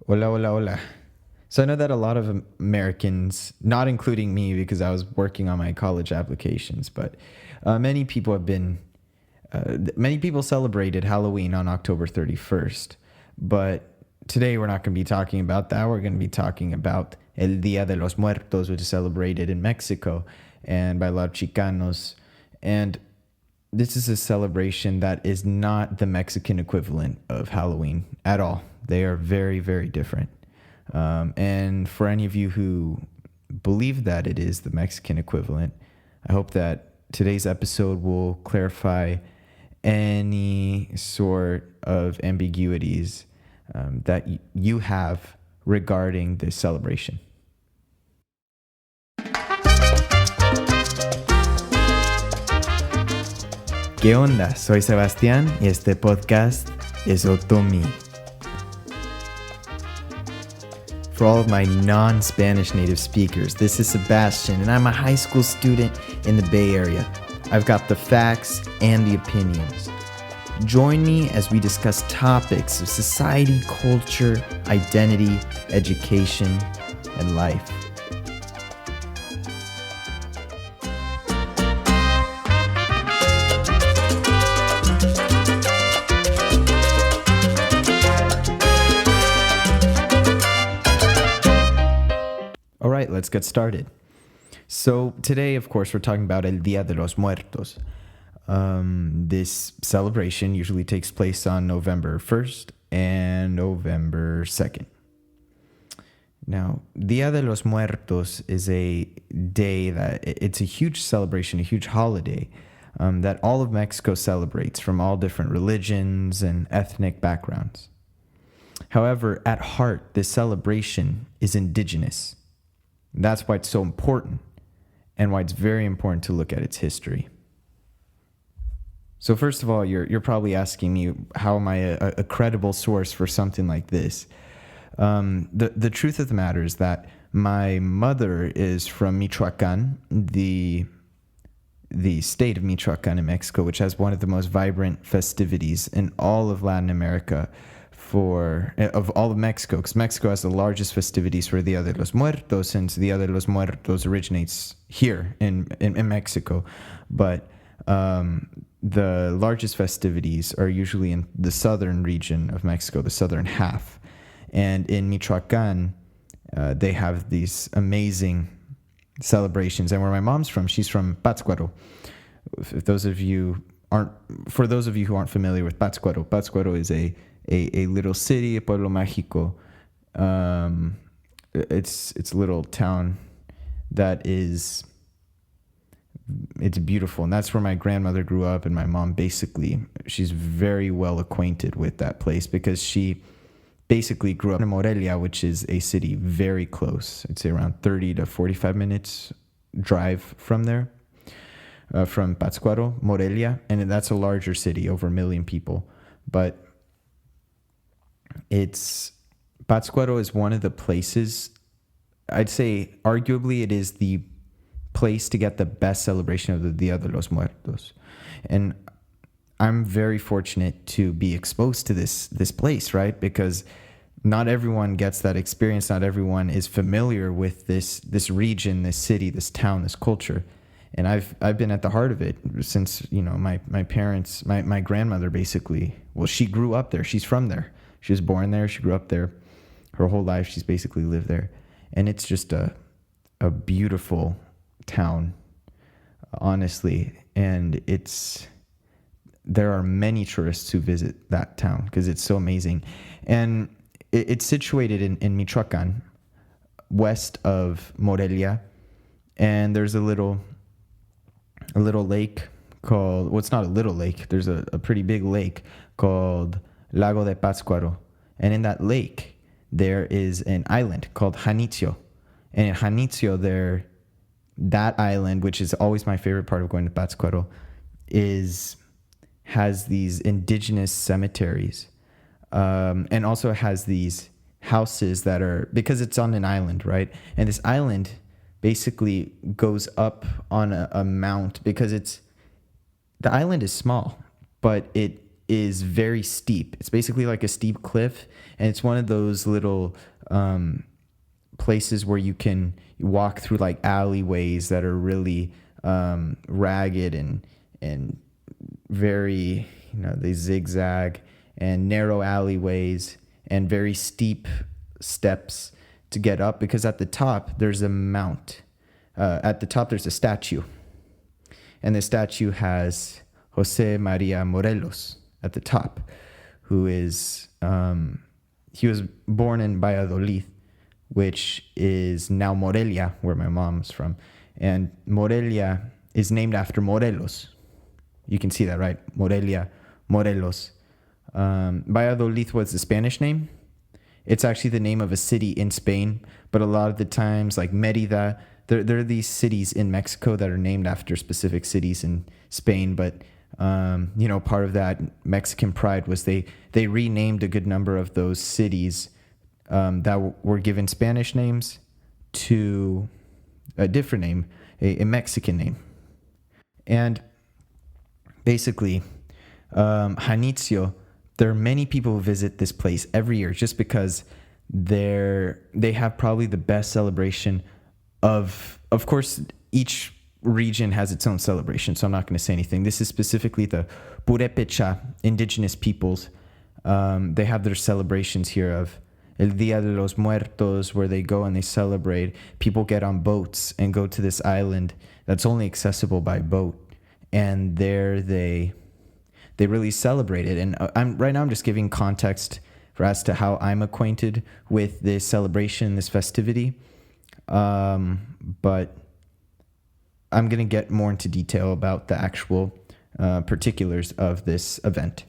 Hola, hola, hola. So I know that a lot of Americans, not including me because I was working on my college applications, but many people celebrated Halloween on October 31st. But today we're not going to be talking about that. We're going to be talking about El Día de los Muertos, which is celebrated in Mexico and by a lot of Chicanos. And this is a celebration that is not the Mexican equivalent of Halloween at all. They are very, very different. And for any of you who believe that it is the Mexican equivalent, I hope that today's episode will clarify any sort of ambiguities that you have regarding this celebration. ¿Qué onda? Soy Sebastián y este podcast es Otomi. For all of my non-Spanish native speakers, this is Sebastian, and I'm a high school student in the Bay Area. I've got the facts and the opinions. Join me as we discuss topics of society, culture, identity, education, and life. All right, let's get started. So today, of course, we're talking about El Día de los Muertos. This celebration usually takes place on November 1st and November 2nd. Now, Día de los Muertos is a day it's a huge celebration, a huge holiday that all of Mexico celebrates from all different religions and ethnic backgrounds. However, at heart, this celebration is indigenous. That's why it's so important and why it's very important to look at its history. So first of all, you're probably asking me, how am I a credible source for something like this? The truth of the matter is that my mother is from Michoacán, the state of Michoacán in Mexico, which has one of the most vibrant festivities in all of Latin America of all of Mexico, because Mexico has the largest festivities for Dia de los Muertos, since Dia de los Muertos originates here in Mexico. But the largest festivities are usually in the southern region of Mexico, the southern half. And in Michoacán, they have these amazing celebrations. And where my mom's from, she's from Pátzcuaro. For those of you who aren't familiar with Pátzcuaro, Pátzcuaro is a little city, a pueblo mágico. It's a little town that it's beautiful, and that's where my grandmother grew up, and my mom she's very well acquainted with that place because she basically grew up in Morelia, which is a city very close. I'd say around 30 to 45 minutes drive from there, from Pátzcuaro, Morelia, and that's a larger city, over 1 million people. But Pátzcuaro is one of the places, I'd say arguably it is the place to get the best celebration of the Dia de los Muertos. And I'm very fortunate to be exposed to this place, right? Because not everyone gets that experience. Not everyone is familiar with this region, this city, this town, this culture. And I've been at the heart of it since, my parents, my grandmother basically, well, she grew up there. She's from there. She was born there. She grew up there. Her whole life, she's basically lived there. And it's just a beautiful town, honestly. And there are many tourists who visit that town because it's so amazing. And it's situated in Michoacán, west of Morelia. And there's a little lake called, well, it's not a little lake. There's a pretty big lake called Lago de Pátzcuaro. And in that lake, there is an island called Janitzio. And in Janitzio, that island, which is always my favorite part of going to Pátzcuaro, has these indigenous cemeteries. And also has these houses that are, because it's on an island, right? And this island basically goes up on a mount because the island is small, but is very steep. It's basically like a steep cliff, and it's one of those little places where you can walk through like alleyways that are really ragged and very, they zigzag, and narrow alleyways and very steep steps to get up, because at the top there's a mount. At the top there's a statue, and the statue has Jose Maria Morelos at the top, who is he was born in Valladolid, which is now Morelia, where my mom's from, and Morelia is named after Morelos. You can see that, right? Morelia, Morelos. Valladolid was the Spanish name. It's actually the name of a city in Spain, but a lot of the times, like Merida, there are these cities in Mexico that are named after specific cities in Spain, but part of that Mexican pride was they renamed a good number of those cities that were given Spanish names to a different name, a Mexican name. And basically, Janitzio, there are many people who visit this place every year just because they have probably the best celebration of course, each region has its own celebration, so I'm not going to say anything. This is specifically the Purépecha indigenous peoples. They have their celebrations here of El Día de los Muertos, where they go and they celebrate. People get on boats and go to this island that's only accessible by boat, and there they really celebrate it. And right now I'm just giving context as to how I'm acquainted with this celebration, this festivity. But I'm going to get more into detail about the actual particulars of this event.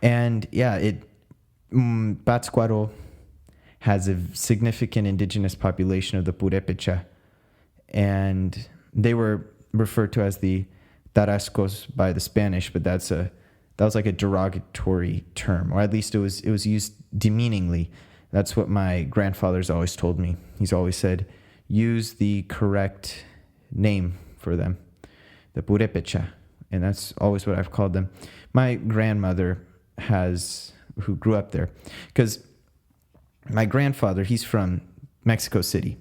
And yeah, Pátzcuaro has a significant indigenous population of the Purépecha, and they were referred to as the Tarascos by the Spanish, but that was like a derogatory term, or at least it was used demeaningly. That's what my grandfather's always told me. He's always said, use the correct name for them, the Purépecha, and that's always what I've called them. My grandmother who grew up there, because my grandfather, he's from Mexico City,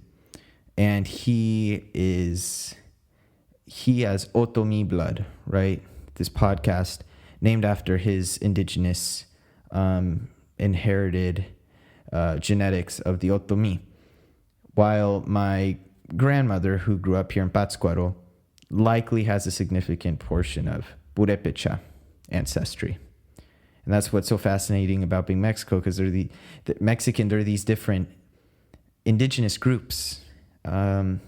and he has Otomi blood, right? This podcast named after his indigenous inherited genetics of the Otomi, while my grandmother, who grew up here in Pátzcuaro, likely has a significant portion of Purépecha ancestry. And that's what's so fascinating about being Mexico, because there are these different indigenous groups that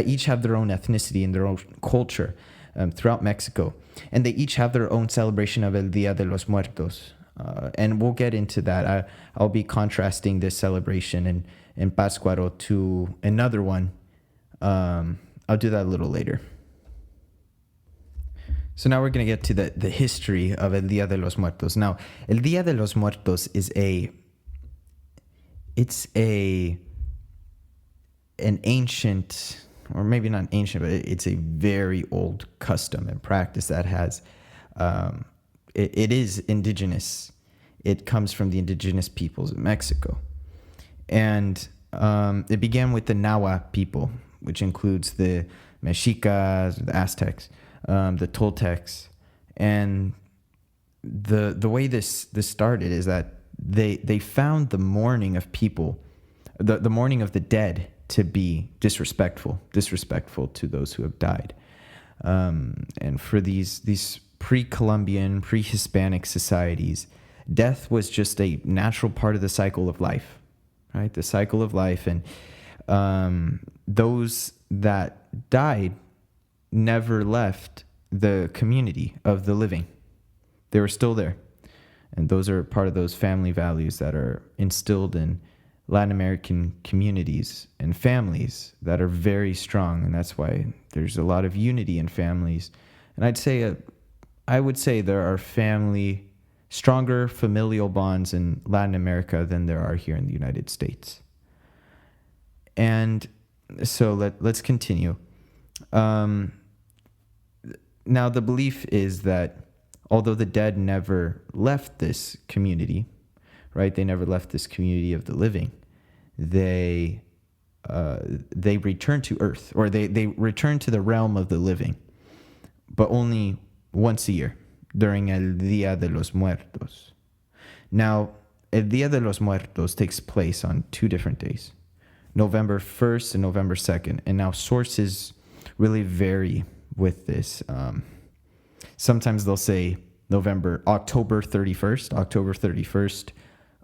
each have their own ethnicity and their own culture throughout Mexico. And they each have their own celebration of El Día de los Muertos. And we'll get into that. I'll be contrasting this celebration in Pátzcuaro to another one. I'll do that a little later. So now we're going to get to the history of El Día de los Muertos. Now, El Día de los Muertos is an ancient, or maybe not ancient, but it's a very old custom and practice that has, it is indigenous. It comes from the indigenous peoples of Mexico. And it began with the Nahua people, which includes the Mexicas, the Aztecs, the Toltecs. And the way this started is that they found the mourning of people, the mourning of the dead, to be disrespectful to those who have died. And for these pre-Columbian, pre-Hispanic societies, death was just a natural part of the cycle of life, right? The cycle of life. And those that died never left the community of the living. They were still there. And those are part of those family values that are instilled in Latin American communities and families that are very strong. And that's why there's a lot of unity in families. And I would say there are stronger familial bonds in Latin America than there are here in the United States. And so let's continue. Now, the belief is that although the dead never left this community, right? They never left this community of the living. They return to Earth, or they return to the realm of the living, but only once a year during El Día de los Muertos. Now, El Día de los Muertos takes place on 2 different days, November 1st and November 2nd. And now sources really vary with this. Sometimes they'll say October 31st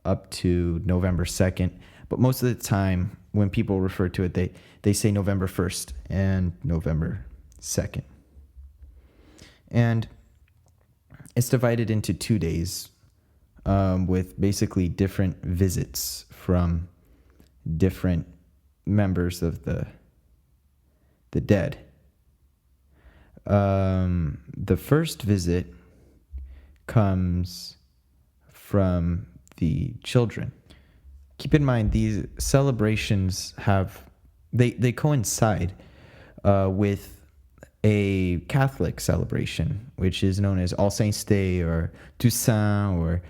up to November 2nd. But most of the time, when people refer to it, they say November 1st and November 2nd. And it's divided into 2 days, with basically different visits from different members of the dead. The first visit comes from the children. Keep in mind, these celebrations they coincide with a Catholic celebration, which is known as All Saints' Day or Toussaint or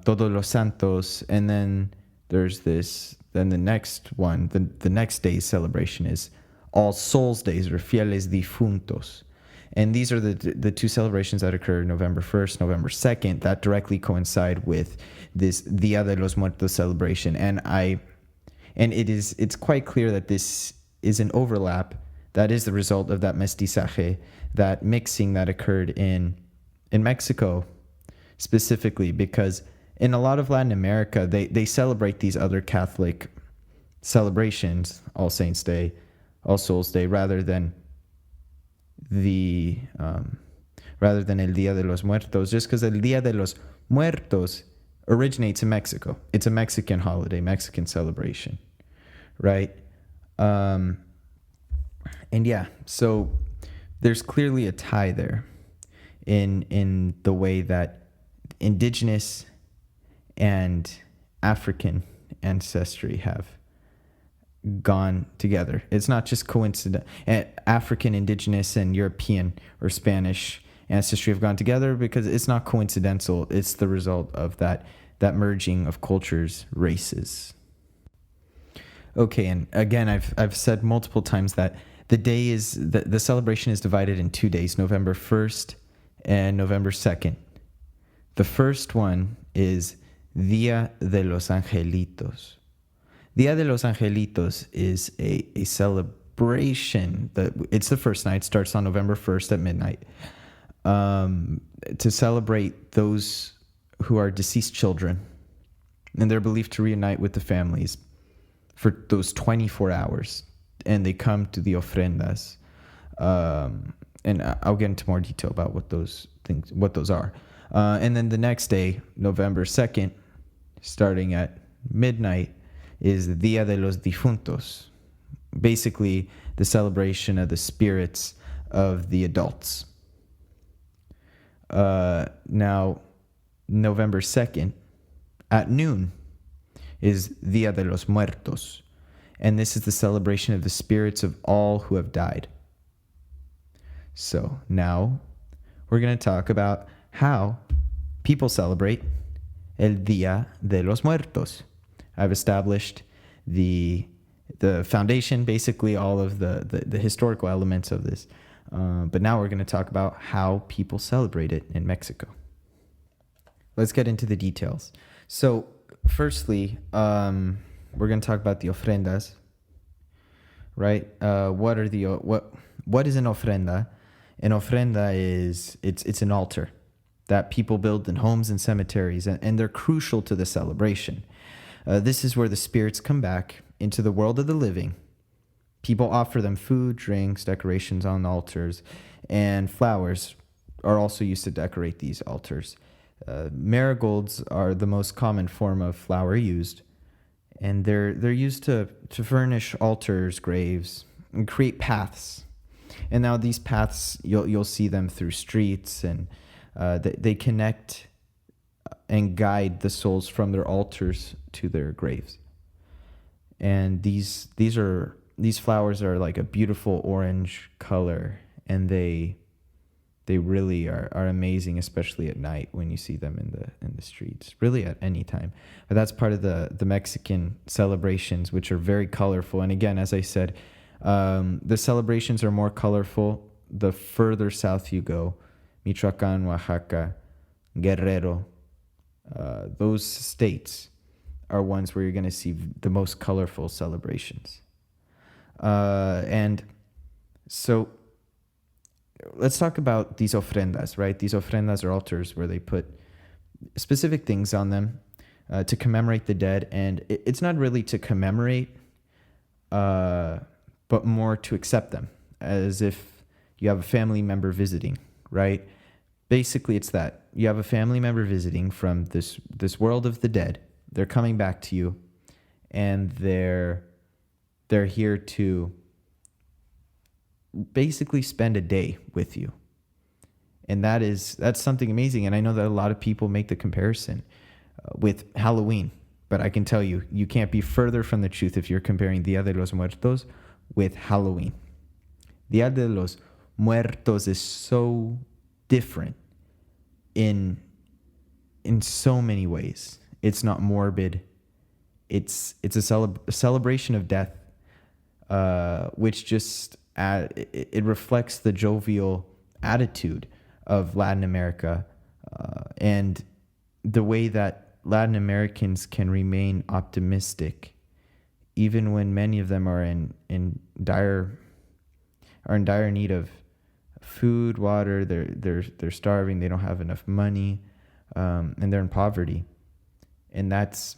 Todos los Santos. And then there's then the next one, the next day's celebration is All Souls' Days or Fieles Difuntos. And these are the 2 celebrations that occur November 1st, November 2nd, that directly coincide with this Día de los Muertos celebration. And it's quite clear that this is an overlap that is the result of that mestizaje, that mixing that occurred in Mexico specifically, because in a lot of Latin America, they celebrate these other Catholic celebrations, All Saints' Day, All Souls' Day, rather than El Día de los Muertos, just because El Día de los Muertos originates in Mexico. It's a Mexican holiday, Mexican celebration, right? And yeah, so there's clearly a tie there in the way that indigenous and African ancestry have gone together. It's not just coincident. African, indigenous, and European or Spanish ancestry have gone together because it's not coincidental. It's the result of that merging of cultures, races. Okay, and again, I've said multiple times that the celebration is divided in 2 days, November 1st and November 2nd. The first one is Día de los Angelitos. Día de los Angelitos is a celebration it's the first night, starts on November 1st at midnight, to celebrate those who are deceased children, and they're believed to reunite with the families for those 24 hours, and they come to the ofrendas, and I'll get into more detail about what those are. And then the next day, November 2nd, starting at midnight, is Día de los Difuntos, basically the celebration of the spirits of the adults. Now, November 2nd, at noon, is Día de los Muertos, and this is the celebration of the spirits of all who have died. So now we're going to talk about how people celebrate El Día de los Muertos. I've established the foundation, basically all of the historical elements of this. But now we're going to talk about how people celebrate it in Mexico. Let's get into the details. So firstly, we're going to talk about the ofrendas, right? What is an ofrenda? An ofrenda it's an altar that people build in homes and cemeteries, and they're crucial to the celebration. This is where the spirits come back into the world of the living. People offer them food, drinks, decorations on altars, and flowers are also used to decorate these altars. Marigolds are the most common form of flower used, and they're used to furnish altars, graves, and create paths. And now these paths, you'll see them through streets, and they connect and guide the souls from their altars to their graves. And these flowers are like a beautiful orange color, and they They really are amazing, especially at night when you see them in the streets. Really at any time, but that's part of the Mexican celebrations, which are very colorful. And again, as I said, the celebrations are more colorful the further south you go. Michoacán, Oaxaca, Guerrero, those states are ones where you're going to see the most colorful celebrations. And so let's talk about these ofrendas, right? These ofrendas are altars where they put specific things on them to commemorate the dead. And it's not really to commemorate, but more to accept them, as if you have a family member visiting, right? Basically, it's that. You have a family member visiting from this world of the dead. They're coming back to you, and they're here to basically spend a day with you. And that's something amazing. And I know that a lot of people make the comparison with Halloween, but I can tell you, you can't be further from the truth if you're comparing Día de los Muertos with Halloween. Día de los Muertos is so different in so many ways. It's not morbid. It's a celebration of death, which just it reflects the jovial attitude of Latin America, and the way that Latin Americans can remain optimistic, even when many of them are in dire need of food, water. They're starving. They don't have enough money, and they're in poverty, and that's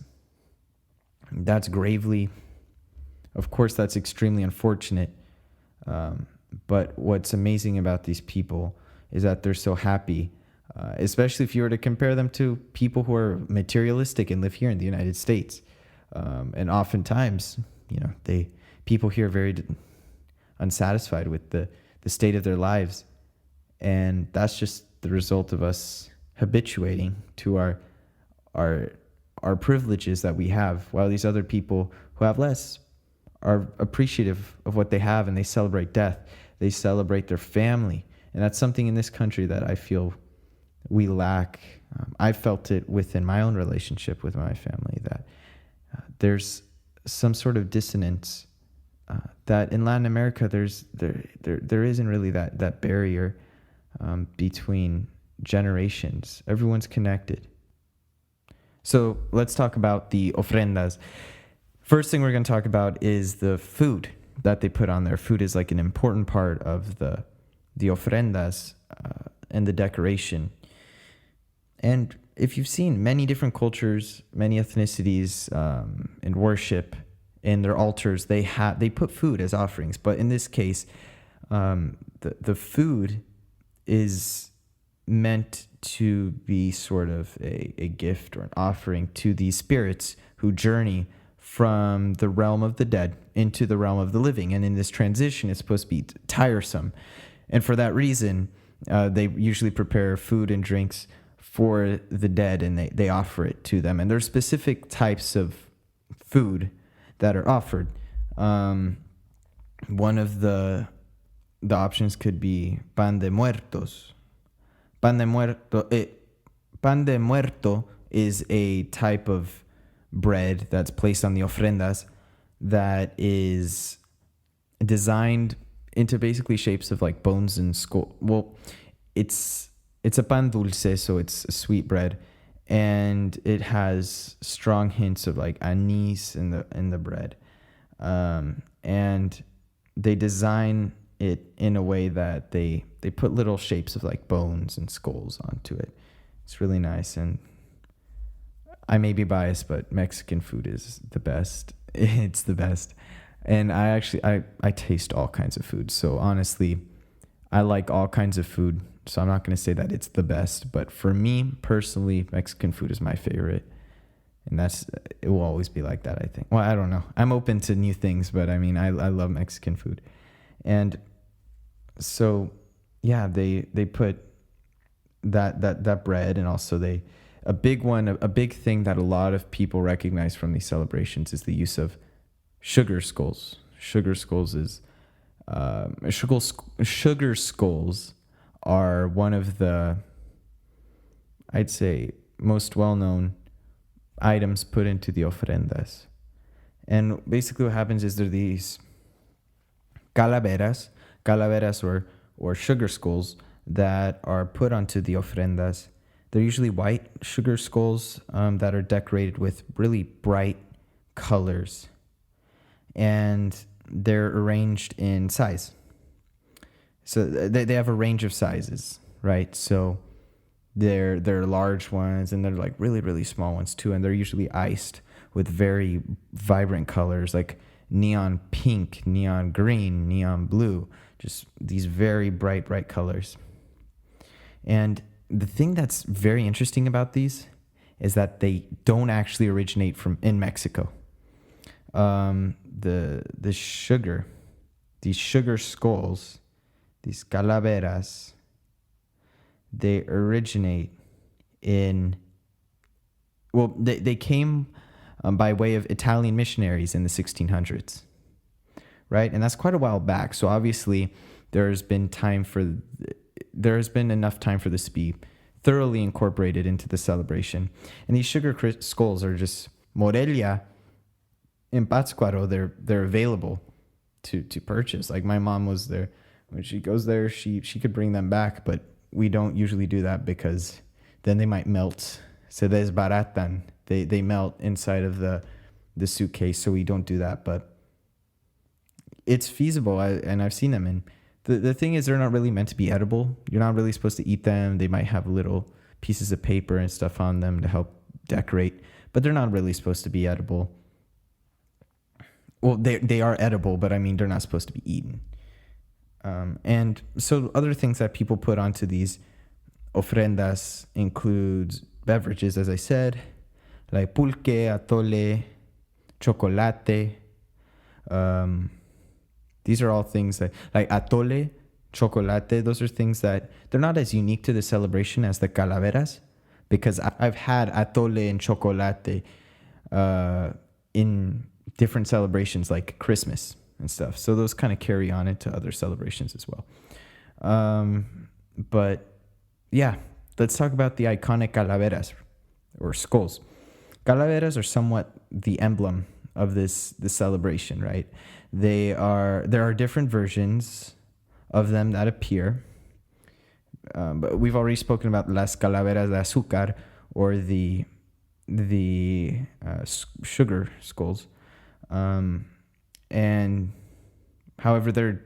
gravely, of course, that's extremely unfortunate. But what's amazing about these people is that they're so happy, especially if you were to compare them to people who are materialistic and live here in the United States. And oftentimes, people here are very unsatisfied with the state of their lives. And that's just the result of us habituating to our privileges that we have, while these other people who have less are appreciative of what they have, and they celebrate death. They celebrate their family. And that's something in this country that I feel we lack. I felt it within my own relationship with my family, that there's some sort of dissonance that in Latin America there isn't really that barrier between generations. Everyone's connected. So let's talk about the ofrendas. First thing we're going to talk about is the food that they put on there. Food is like an important part of the ofrendas and the decoration. And if you've seen many different cultures, many ethnicities in worship, in their altars, they put food as offerings. But in this case, the food is meant to be sort of a gift or an offering to these spirits who journey from the realm of the dead into the realm of the living. And in this transition, it's supposed to be tiresome. And for that reason, they usually prepare food and drinks for the dead, and they offer it to them. And there's specific types of food that are offered. One of the options could be pan de muertos. Pan de muerto is a type of bread that's placed on the ofrendas that is designed into basically shapes of like bones and skull. Well, it's a pan dulce, so it's a sweet bread, and it has strong hints of like anise in the bread, and they design it in a way that they put little shapes of like bones and skulls onto it. It's really nice, and I may be biased, but Mexican food is the best. It's the best. And I taste all kinds of food. So honestly, I like all kinds of food. So I'm not going to say that it's the best, but for me personally, Mexican food is my favorite. And it will always be like that, I think. Well, I don't know. I'm open to new things, but I mean, I love Mexican food. And so, yeah, they put that bread, and also a big thing that a lot of people recognize from these celebrations is the use of sugar skulls. Sugar skulls are one of the, I'd say, most well-known items put into the ofrendas. And basically what happens is there are these calaveras or sugar skulls that are put onto the ofrendas. They're usually white sugar skulls that are decorated with really bright colors. And they're arranged in size. So they have a range of sizes, right? So they're large ones and they're like really, really small ones too. And they're usually iced with very vibrant colors like neon pink, neon green, neon blue, just these very bright colors. And the thing that's very interesting about these is that they don't actually originate from in Mexico. These sugar skulls, these calaveras, they originate they came by way of Italian missionaries in the 1600s, right? And that's quite a while back. So obviously there has been enough time for this to be thoroughly incorporated into the celebration. And these sugar skulls are just Morelia in Pátzcuaro. They're available to purchase. Like my mom was there. When she goes there, she could bring them back, but we don't usually do that because then they might melt. Se desbaratan. They melt inside of the suitcase, so we don't do that. But it's feasible, and I've seen them. And the thing is, they're not really meant to be edible. You're not really supposed to eat them. They might have little pieces of paper and stuff on them to help decorate, but they're not really supposed to be edible. Well, they are edible, but I mean, they're not supposed to be eaten. And so other things that people put onto these ofrendas includes beverages, as I said, like pulque, atole, chocolate. These are all things that, like atole, chocolate, those are things that they're not as unique to the celebration as the calaveras, because I've had atole and chocolate in different celebrations like Christmas and stuff. So those kind of carry on into other celebrations as well. But yeah, let's talk about the iconic calaveras or skulls. Calaveras are somewhat the emblem of this celebration, right? There are different versions of them that appear. But we've already spoken about las calaveras de azúcar, or the sugar skulls. And however, there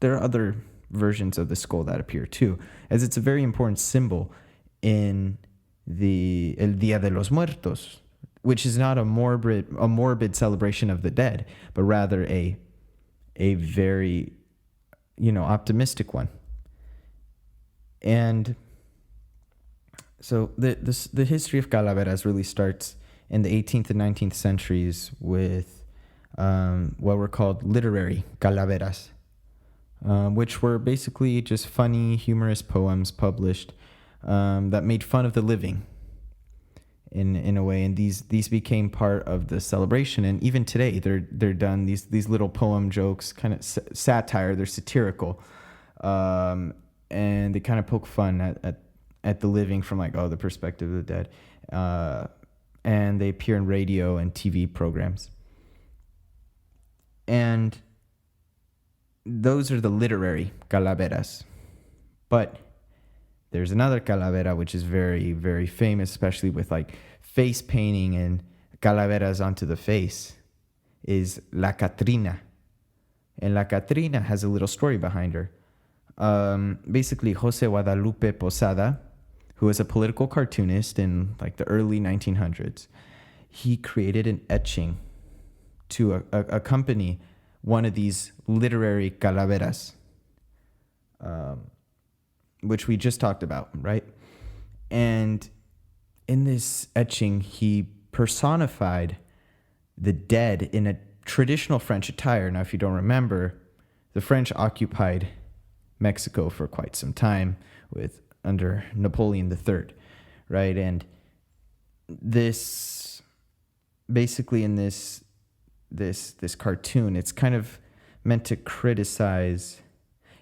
are other versions of the skull that appear too, as it's a very important symbol in the El Día de los Muertos, which is not a morbid celebration of the dead, but rather a very, optimistic one. And so the history of calaveras really starts in the 18th and 19th centuries with what were called literary calaveras, which were basically just funny, humorous poems published that made fun of the living in a way. And these became part of the celebration. And even today, they're done, these little poem jokes, kind of satire, they're satirical. And they kind of poke fun at the living from the perspective of the dead. And they appear in radio and TV programs. And those are the literary calaveras. But there's another calavera which is very, very famous, especially with face painting and calaveras onto the face, is La Catrina. And La Catrina has a little story behind her. Basically, Jose Guadalupe Posada, who was a political cartoonist in the early 1900s, he created an etching to accompany one of these literary calaveras, which we just talked about, right? And in this etching, he personified the dead in a traditional French attire. Now, if you don't remember, the French occupied Mexico for quite some time under Napoleon III, right? And this, basically in this cartoon, it's kind of meant to criticize,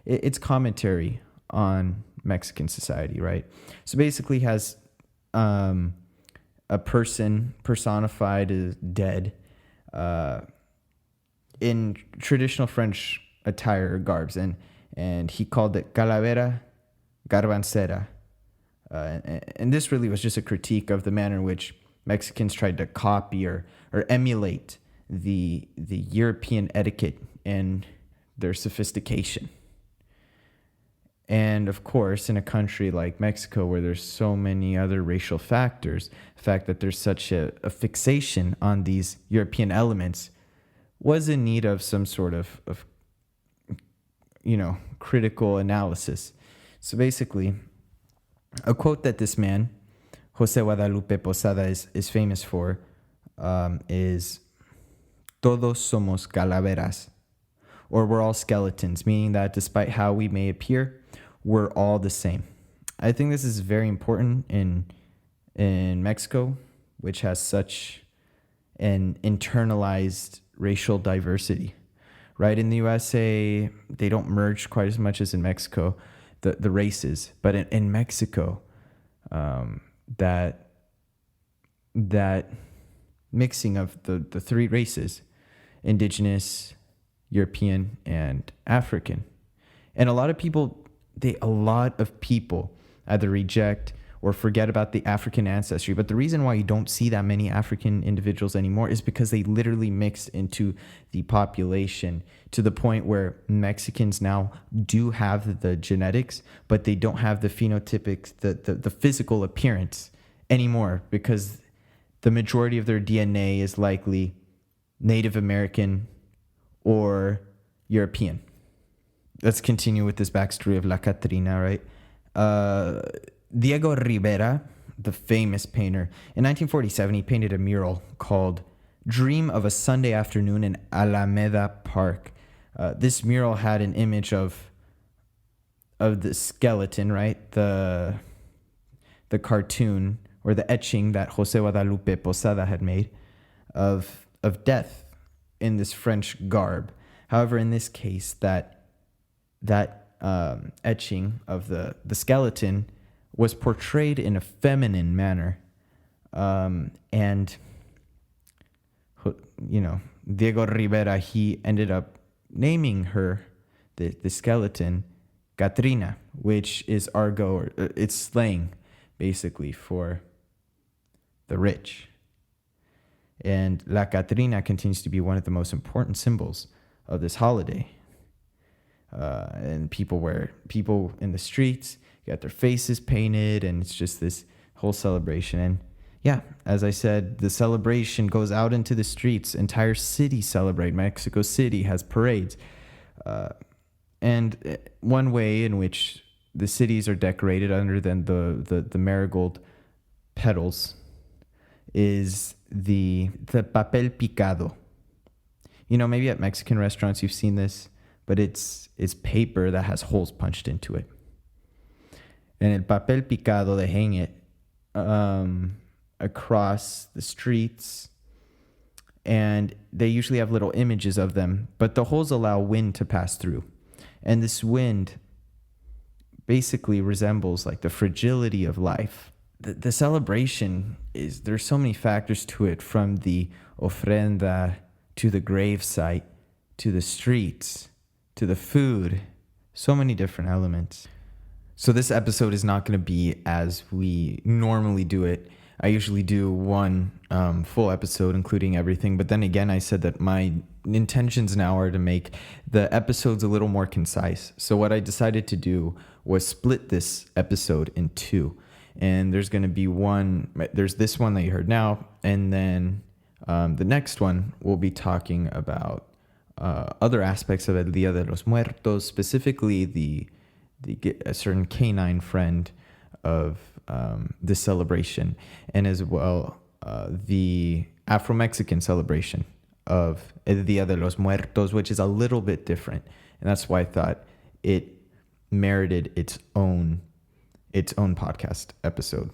it's commentary on Mexican society, right? So basically has a person personified as dead in traditional French attire or garbs, and he called it calavera garbancera. And this really was just a critique of the manner in which Mexicans tried to copy or emulate the European etiquette and their sophistication. And of course, in a country like Mexico, where there's so many other racial factors, the fact that there's such a fixation on these European elements was in need of some sort of critical analysis. So basically, a quote that this man, Jose Guadalupe Posada, is famous for is "Todos somos calaveras," or we're all skeletons, meaning that despite how we may appear, we're all the same. I think this is very important in Mexico, which has such an internalized racial diversity. Right, in the USA, they don't merge quite as much as in Mexico, the races. But in Mexico, that mixing of the three races, indigenous, European, and African, and a lot of people either reject or forget about the African ancestry. But the reason why you don't see that many African individuals anymore is because they literally mixed into the population to the point where Mexicans now do have the genetics, but they don't have the phenotypics, the physical appearance anymore, because the majority of their DNA is likely Native American or European. Let's continue with this backstory of La Catrina, right? Diego Rivera, the famous painter, in 1947, he painted a mural called Dream of a Sunday Afternoon in Alameda Park. This mural had an image of the skeleton, right? The cartoon or the etching that Jose Guadalupe Posada had made of death in this French garb. However, in this case, that etching of the skeleton was portrayed in a feminine manner. And, Diego Rivera, he ended up naming her, the skeleton, Catrina, which is argot, or it's slang, basically, for the rich. And La Catrina continues to be one of the most important symbols of this holiday. And people in the streets get their faces painted, and it's just this whole celebration. And yeah, as I said, the celebration goes out into the streets. Entire cities celebrate. Mexico City has parades. And one way in which the cities are decorated, other than the marigold petals, is the papel picado. Maybe at Mexican restaurants you've seen this, but it's paper that has holes punched into it. And el papel picado, they hang it across the streets, and they usually have little images of them, but the holes allow wind to pass through. And this wind basically resembles like the fragility of life. The celebration there's so many factors to it, from the ofrenda to the grave site to the streets to the food, so many different elements. So this episode is not going to be as we normally do it. I usually do one full episode, including everything. But then again, I said that my intentions now are to make the episodes a little more concise. So what I decided to do was split this episode in two. And there's going to be there's this one that you heard now. And then the next one, we'll be talking about other aspects of El Día de los Muertos, specifically a certain canine friend of this celebration, and as well the Afro-Mexican celebration of El Día de los Muertos, which is a little bit different, and that's why I thought it merited its own podcast episode.